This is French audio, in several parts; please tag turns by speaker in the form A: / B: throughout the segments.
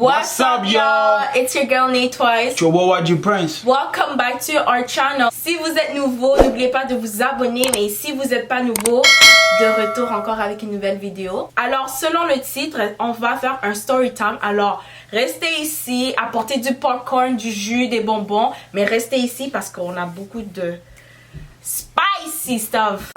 A: What's up, y'all? It's your girl Nate Twice.
B: It's your Wawaji Prince.
A: Welcome back to our channel. Si vous êtes nouveau, n'oubliez pas de vous abonner. Mais si vous n'êtes pas nouveau, de retour encore avec une nouvelle vidéo. Alors, selon le titre, on va faire un story time. Alors, restez ici, apportez du popcorn, du jus, des bonbons. Mais restez ici parce qu'on a beaucoup de spicy stuff.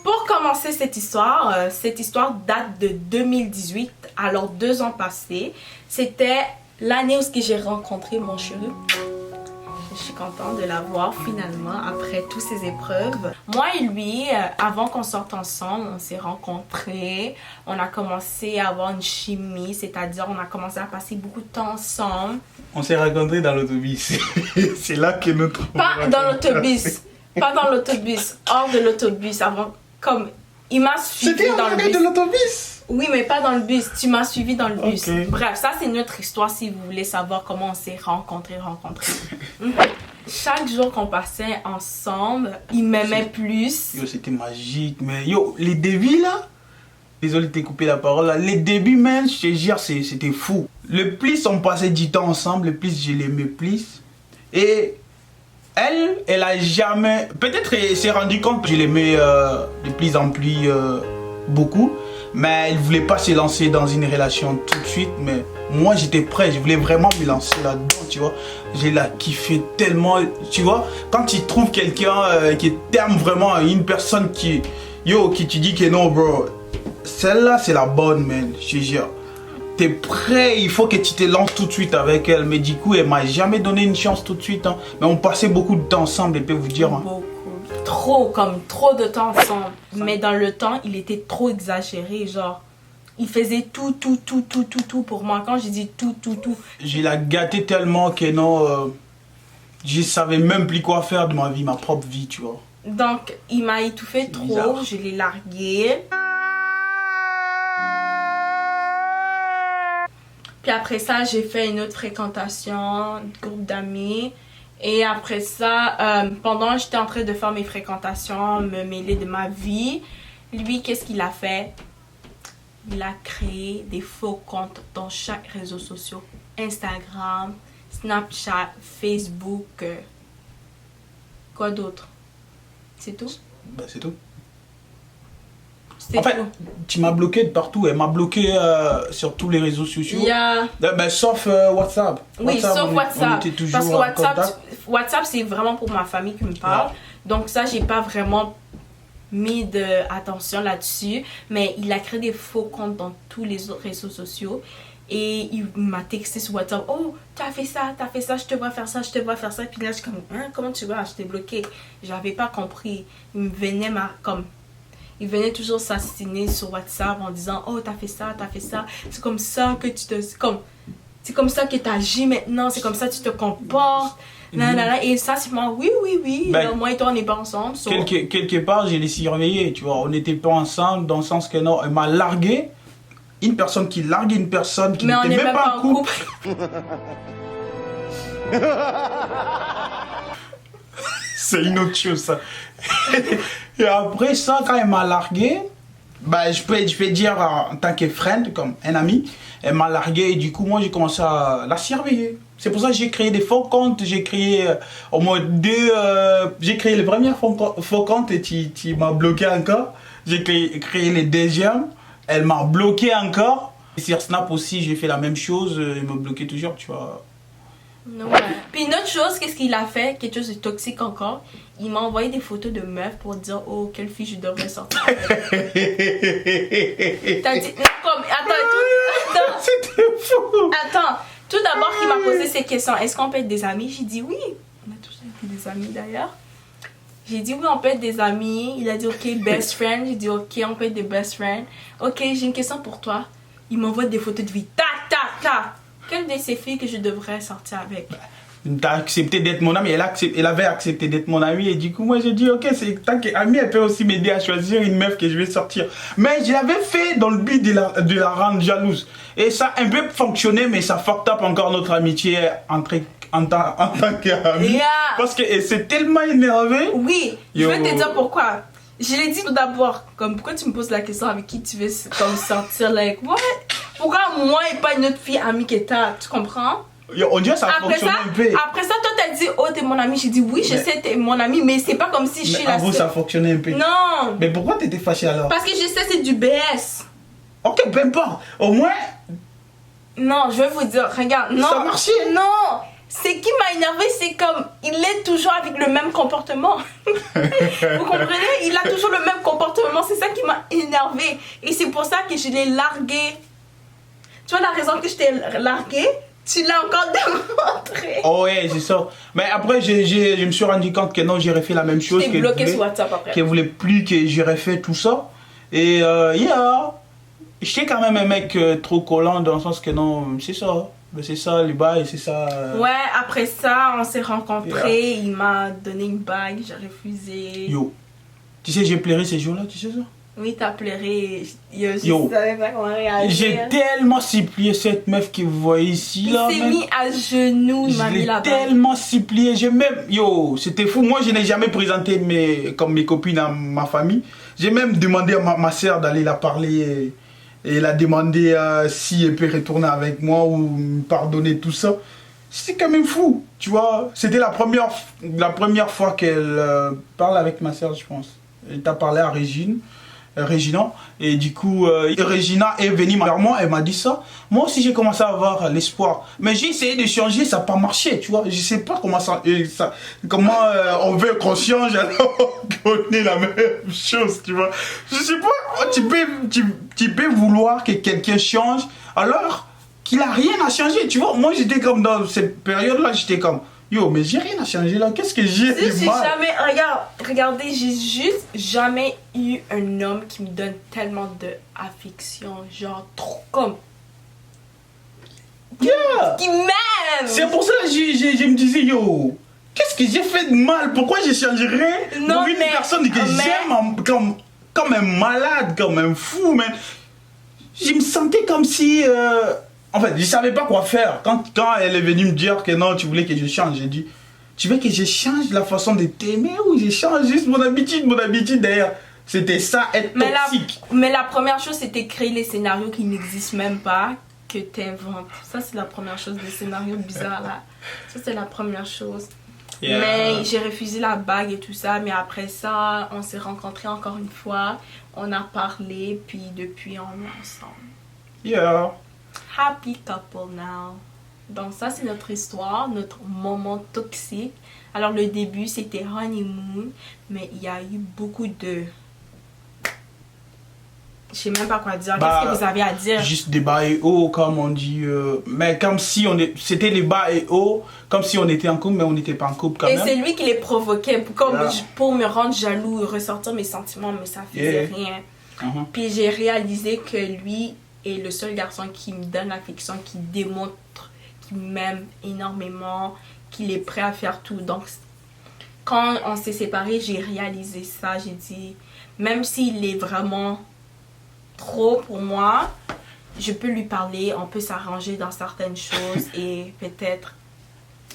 A: Pour commencer cette histoire date de 2018, alors 2 ans passés. C'était l'année où j'ai rencontré mon chéri. Je suis contente de l'avoir finalement après toutes ces épreuves. Moi et lui, avant qu'on sorte ensemble, on s'est rencontrés. On a commencé à avoir une chimie, c'est-à-dire on a commencé à passer beaucoup de temps ensemble.
B: On s'est rencontrés dans l'autobus. C'est là que notre...
A: Pas dans l'autobus. Pas dans l'autobus. Hors de l'autobus. Avant, comme, il m'a suivi dans le bus.
B: C'était de l'autobus?
A: Oui, mais pas dans le bus. Tu m'as suivi dans le bus.
B: Okay.
A: Bref, ça c'est notre histoire si vous voulez savoir comment on s'est rencontrés. Chaque jour qu'on passait ensemble, il m'aimait plus.
B: Yo, c'était magique, mais yo, les débuts là, désolé de t'ai coupé la parole là, les débuts même, je te jure, c'était fou. Le plus on passait du temps ensemble, le plus je l'aimais plus. Et elle a jamais, peut-être elle s'est rendue compte que je l'aimais de plus en plus beaucoup. Mais elle voulait pas se lancer dans une relation tout de suite. Mais moi j'étais prêt, je voulais vraiment me lancer là-dedans, tu vois. J'ai la kiffé tellement, tu vois. Quand tu trouves quelqu'un qui t'aime vraiment, une personne qui te dit que non bro, celle-là c'est la bonne, man, je te jure. T'es prêt, il faut que tu te lances tout de suite avec elle. Mais du coup elle m'a jamais donné une chance tout de suite, hein. Mais on passait beaucoup de temps ensemble, je peux vous dire, hein.
A: Trop de temps ensemble. Mais dans le temps, il était trop exagéré, genre. Il faisait tout pour moi. Quand je dis tout.
B: Je la gâtais tellement que non, je savais même plus quoi faire de ma vie, ma propre vie, tu vois.
A: Donc, il m'a étouffé trop, bizarre. Je l'ai largué. Puis après ça, j'ai fait une autre fréquentation, un groupe d'amis. Et après ça, pendant que j'étais en train de faire mes fréquentations, me mêler de ma vie, lui, qu'est-ce qu'il a fait? Il a créé des faux comptes dans chaque réseau social. Instagram, Snapchat, Facebook, quoi d'autre? C'est tout?
B: Ben, c'est tout.
A: En fait,
B: tu m'as bloqué de partout. Elle m'a bloqué sur tous les réseaux sociaux.
A: Yeah.
B: Ben, sauf WhatsApp.
A: Oui, sauf WhatsApp.
B: On était toujours
A: parce que
B: en
A: WhatsApp, c'est vraiment pour ma famille qui me parle. Ouais. Donc ça, j'ai pas vraiment mis d'attention là-dessus. Mais il a créé des faux comptes dans tous les autres réseaux sociaux. Et il m'a texté sur WhatsApp. Oh, t'as fait ça, je te vois faire ça, je te vois faire ça. Puis là, je suis comme, hein, comment tu vois? Je t'ai bloqué. J'avais pas compris. Il me venait Il venait toujours s'assassiner sur WhatsApp en disant oh t'as fait ça, c'est comme ça que c'est comme ça que tu agis maintenant, c'est comme ça que tu te comportes. Et ça c'est moi oui. Ben, moi et toi on n'est pas ensemble. So...
B: Quelque part je l'ai surveillé, tu vois, on n'était pas ensemble dans le sens que non, elle m'a largué. Une personne qui largue une personne qui n'était même pas en couple. C'est une autre chose ça. Et après ça, quand elle m'a largué, bah, je peux dire en tant que friend, comme un ami, elle m'a largué et du coup moi j'ai commencé à la surveiller. C'est pour ça que j'ai créé des faux comptes, j'ai créé au moins j'ai créé le premier faux compte et tu m'as bloqué encore. J'ai créé les deuxièmes, elle m'a bloqué encore. Et sur Snap aussi j'ai fait la même chose, elle m'a bloqué toujours, tu vois.
A: Ouais. Puis une autre chose, qu'est-ce qu'il a fait? Quelque chose de toxique encore. Il m'a envoyé des photos de meufs pour dire oh quelle fille je devrais sortir avec. T'as dit comme attends.
B: C'était fou.
A: Attends, tout d'abord il m'a posé ces questions. Est-ce qu'on peut être des amis? J'ai dit oui. On a toujours été des amis d'ailleurs. J'ai dit oui on peut être des amis. Il a dit ok best friend. J'ai dit ok on peut être des best friends. Ok j'ai une question pour toi. Il m'envoie des photos de vie. Ta. Quelle de ces filles que je devrais sortir avec?
B: T'as accepté d'être mon ami, elle avait accepté d'être mon ami et du coup moi j'ai dit ok, tant qu'amie elle peut aussi m'aider à choisir une meuf que je vais sortir. Mais je l'avais fait dans le but de la rendre jalouse. Et ça a un peu fonctionné mais ça fucked up encore notre amitié en tant qu'amie.
A: Yeah.
B: Parce qu'elle s'est tellement énervée.
A: Oui, je vais te dire pourquoi. Je l'ai dit tout d'abord, comme pourquoi tu me poses la question avec qui tu veux comme sortir, like what? Pourquoi moi et pas une autre fille amie que t'as, tu comprends?
B: Yo, on dirait que ça fonctionne un peu.
A: Après ça, toi t'as dit oh t'es mon ami, j'ai dit oui je sais t'es mon ami, mais c'est pas comme si je suis la
B: seule. Ça fonctionnait un peu.
A: Non.
B: Mais pourquoi t'étais fâchée alors?
A: Parce que je sais c'est du BS.
B: Ok, peu importe. Au moins.
A: Non, je vais vous dire, regarde, non.
B: Ça marchait.
A: Non. Ce qui m'a énervé, c'est comme il est toujours avec le même comportement. Vous comprenez? Il a toujours le même comportement. C'est ça qui m'a énervé. Et c'est pour ça que je l'ai largué. Tu vois la raison que je t'ai largué? Tu l'as encore démontré.
B: Oh ouais, c'est ça. Mais après, je me suis rendu compte que non, j'aurais fait la même chose.
A: Je t'ai bloqué sur WhatsApp après.
B: Qu'elle voulait plus que j'aurais fait tout ça. Et yeah. J'étais quand même un mec trop collant dans le sens que non, c'est ça. C'est ça les bails, c'est ça.
A: Ouais, après ça, on s'est rencontrés. Il m'a donné une bague, j'ai refusé.
B: Yo. Tu sais, j'ai pleuré ces jours-là, tu sais ça?
A: Oui, t'as pleuré. Je savais pas comment réagir.
B: J'ai tellement supplié cette meuf que vous voyez ici.
A: Il s'est mis à genoux, il m'a mis la bague.
B: Tellement supplié. J'ai même. Yo, c'était fou. Moi, je n'ai jamais présenté comme mes copines à ma famille. J'ai même demandé à ma soeur d'aller la parler. Et elle a demandé si elle peut retourner avec moi ou me pardonner tout ça. C'est quand même fou, tu vois. C'était la première fois qu'elle parle avec ma soeur, je pense. Elle t'a parlé à Régina. Et du coup, Régina est venue vers moi, elle m'a dit ça. Moi aussi, j'ai commencé à avoir l'espoir. Mais j'ai essayé de changer, ça n'a pas marché, tu vois. Je sais pas comment on veut qu'on change alors qu'on est la même chose, tu vois. Je sais pas, tu peux vouloir que quelqu'un change alors qu'il a rien à changer, tu vois. Moi, j'étais comme dans cette période-là, j'étais comme... Yo, mais j'ai rien à changer là, qu'est-ce que j'ai
A: jamais, regardez, j'ai juste jamais eu un homme qui me donne tellement d'affection, genre trop comme...
B: Yeah.
A: Qui m'aime.
B: C'est pour ça que je me disais, yo, qu'est-ce que j'ai fait de mal? Pourquoi je changerais pour une personne que j'aime comme un malade, comme un fou, man. Je me sentais comme si... En fait, je savais pas quoi faire. Quand elle est venue me dire que non, tu voulais que je change, j'ai dit, tu veux que je change la façon de t'aimer ou je change juste mon habitude d'ailleurs. C'était ça, être toxique.
A: Mais la première chose, c'était créer les scénarios qui n'existent même pas, que t'inventes. Ça, c'est la première chose, des scénarios bizarres là. Ça, c'est la première chose. Yeah. Mais j'ai refusé la bague et tout ça, mais après ça, on s'est rencontrés encore une fois, on a parlé, puis depuis, on est ensemble.
B: Yeah.
A: Happy couple now. Donc ça c'est notre histoire, notre moment toxique. Alors le début c'était honeymoon, mais il y a eu beaucoup de... Je sais même pas quoi dire. Qu'est-ce que vous avez à dire? Juste
B: des bas et hauts comme on dit. Mais comme si c'était les bas et hauts, comme si on était en couple, mais on n'était pas en couple quand même.
A: Et c'est lui qui les provoquait pour me rendre jaloux, ressortir mes sentiments, mais ça faisait rien. Puis j'ai réalisé que lui est le seul garçon qui me donne l'affection, qui démontre qu'il m'aime énormément, qu'il est prêt à faire tout. Donc, quand on s'est séparés, j'ai réalisé ça. J'ai dit, même s'il est vraiment trop pour moi, je peux lui parler, on peut s'arranger dans certaines choses et peut-être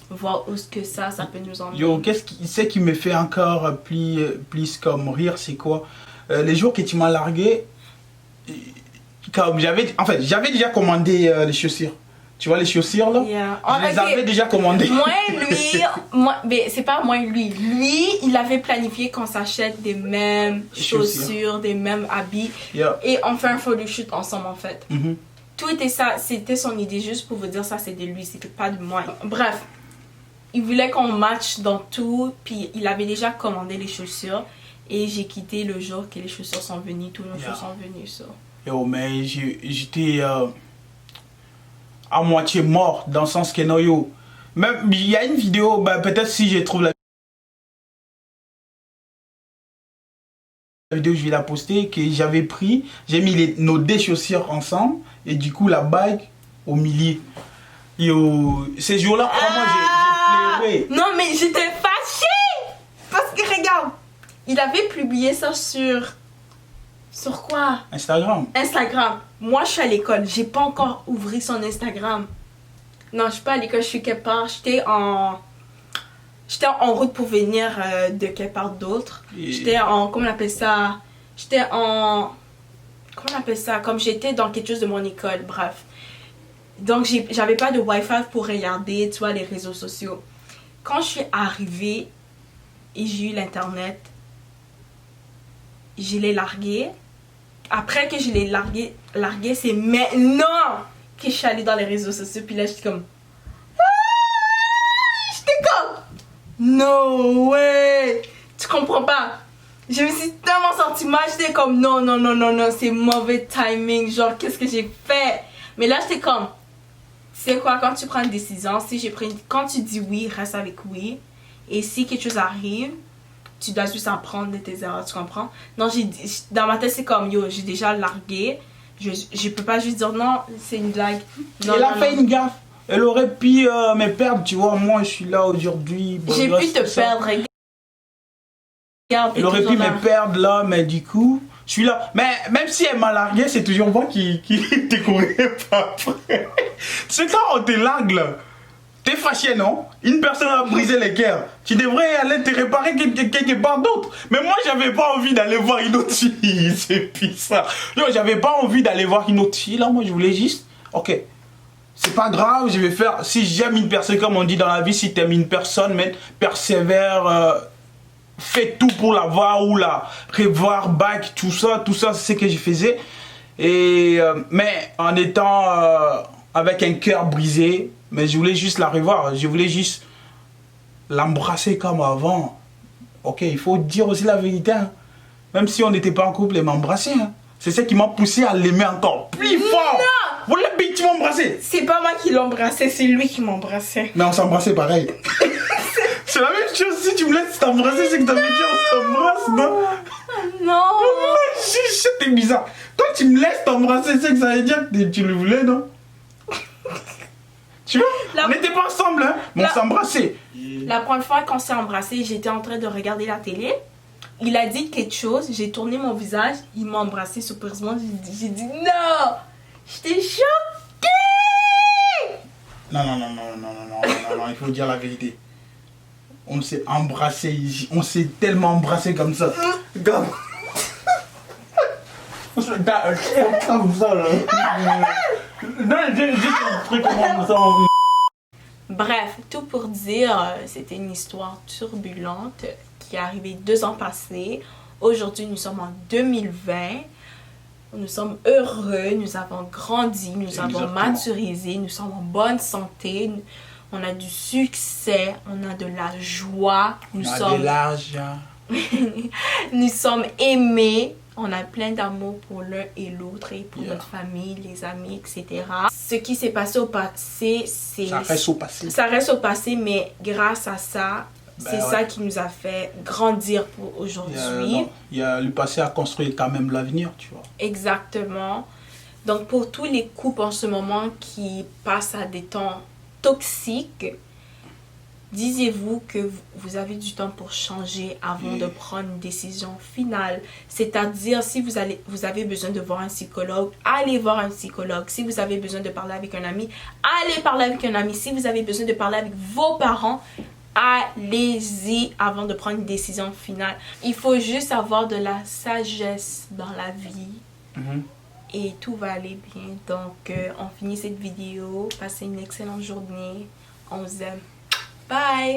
A: voir où ce que ça peut nous emmener.
B: Yo, qu'est-ce qui me fait encore plus comme rire, c'est quoi? Les jours que tu m'as largué, comme j'avais déjà commandé les chaussures. Tu vois les chaussures là?
A: Yeah.
B: Je les avais déjà commandées.
A: Mais c'est pas moi lui. Lui, il avait planifié qu'on s'achète des mêmes chaussures, des mêmes habits.
B: Yeah.
A: Et on fait un photoshoot ensemble en fait. Tout était ça, c'était son idée, juste pour vous dire ça c'est de lui, c'était pas de moi. Bref, il voulait qu'on matche dans tout, puis il avait déjà commandé les chaussures. Et j'ai quitté le jour que les chaussures sont venues, tous nos choses sont venues. So.
B: Yo, mais j'étais à moitié mort, dans le sens que non, yo. Même, il y a une vidéo, peut-être si je trouve la vidéo, je vais la poster, que j'avais pris, j'ai mis nos deux chaussures ensemble, et du coup, la bague au milieu. Yo, ces jours-là, vraiment, j'ai pleuré.
A: Non, mais j'étais fâchée! Parce que regarde, il avait publié ça sur quoi?
B: Instagram.
A: Moi, je suis à l'école. J'ai pas encore ouvert son Instagram. Non, je suis pas à l'école. Je suis quelque part. J'étais en... J'étais en route pour venir de quelque part d'autre. J'étais en... Comment on appelle ça? J'étais en... Comment on appelle ça? Comme j'étais dans quelque chose de mon école, bref. Donc, j'avais pas de Wi-Fi pour regarder, tu vois, les réseaux sociaux. Quand je suis arrivée et j'ai eu l'Internet, je l'ai largué. Après que je l'ai largué, c'est maintenant que je suis allée dans les réseaux sociaux. Puis là, j'étais comme... J'étais comme... No way! Tu comprends pas? Je me suis tellement sentie mal. J'étais comme... Non, non, non, non, non. C'est mauvais timing. Genre, qu'est-ce que j'ai fait? Mais là, j'étais comme... C'est quoi, quand tu prends une décision, quand tu dis oui, reste avec oui. Et si quelque chose arrive, tu dois juste apprendre de tes erreurs, tu comprends? Non, dans ma tête, c'est comme, yo, j'ai déjà largué. Je peux pas juste dire non, c'est une blague. Non,
B: elle a fait une gaffe. Elle aurait pu me perdre, tu vois. Moi, je suis là aujourd'hui.
A: J'ai pu te perdre. Regarde,
B: elle aurait pu me perdre là, mais du coup, je suis là. Mais même si elle m'a largué, c'est toujours moi qui te courais pas après. C'est quand on te largue là. T'es fâché, non? Une personne a brisé les cœurs. Tu devrais aller te réparer quelque part d'autre. Mais moi, j'avais pas envie d'aller voir une autre fille. C'est pire ça. Non, j'avais pas envie d'aller voir une autre fille. Là, moi, je voulais juste... Ok, c'est pas grave, je vais faire... Si j'aime une personne, comme on dit dans la vie, si t'aimes une personne, mais persévère... fais tout pour la voir ou la revoir back, tout ça, c'est ce que je faisais. Et... mais en étant... avec un cœur brisé... Mais je voulais juste la revoir, je voulais juste l'embrasser comme avant. Ok, il faut dire aussi la vérité. Hein. Même si on n'était pas en couple, elle m'a embrassé. Hein. C'est ça qui m'a poussé à l'aimer encore plus fort. Non! Vous l'avez tu m'as embrassé.
A: C'est pas moi qui l'ai embrassé, c'est lui qui m'a embrassé.
B: Mais on s'embrassait pareil. C'est la même chose, si tu me laisses t'embrasser, c'est que t'avais dit on s'embrasse, non?
A: Non.
B: C'était bizarre. Quand tu me laisses t'embrasser, c'est que ça veut dire que tu le voulais, non? Tu vois, on n'était pas ensemble, hein, mais on s'embrassait.
A: La première fois qu'on s'est embrassé, j'étais en train de regarder la télé. Il a dit quelque chose, j'ai tourné mon visage, il m'a embrassé surprisement. J'ai dit non! J'étais choquée!
B: Non, il faut dire la vérité. On s'est embrassé, on s'est tellement embrassé comme ça. Comme... comme ça, là. Non, j'ai compris comment ça.
A: Bref, tout pour dire, c'était une histoire turbulente qui est arrivée 2 ans passés. Aujourd'hui, nous sommes en 2020. Nous sommes heureux, nous avons grandi, nous avons maturisé, nous sommes en bonne santé, on a du succès, on a de la joie,
B: on a de l'argent.
A: Nous sommes aimés. On a plein d'amour pour l'un et l'autre et pour notre famille, les amis, etc. Ce qui s'est passé au passé, c'est...
B: Ça reste au passé.
A: Ça reste au passé, mais grâce à ça, c'est ça qui nous a fait grandir pour aujourd'hui.
B: Le passé a construit quand même l'avenir, tu vois.
A: Exactement. Donc pour tous les couples en ce moment qui passent à des temps toxiques, disiez-vous que vous avez du temps pour changer avant de prendre une décision finale. C'est-à-dire, si vous avez besoin de voir un psychologue, allez voir un psychologue. Si vous avez besoin de parler avec un ami, allez parler avec un ami. Si vous avez besoin de parler avec vos parents, allez-y avant de prendre une décision finale. Il faut juste avoir de la sagesse dans la vie. Et tout va aller bien. Donc, on finit cette vidéo. Passez une excellente journée. On vous aime. Bye!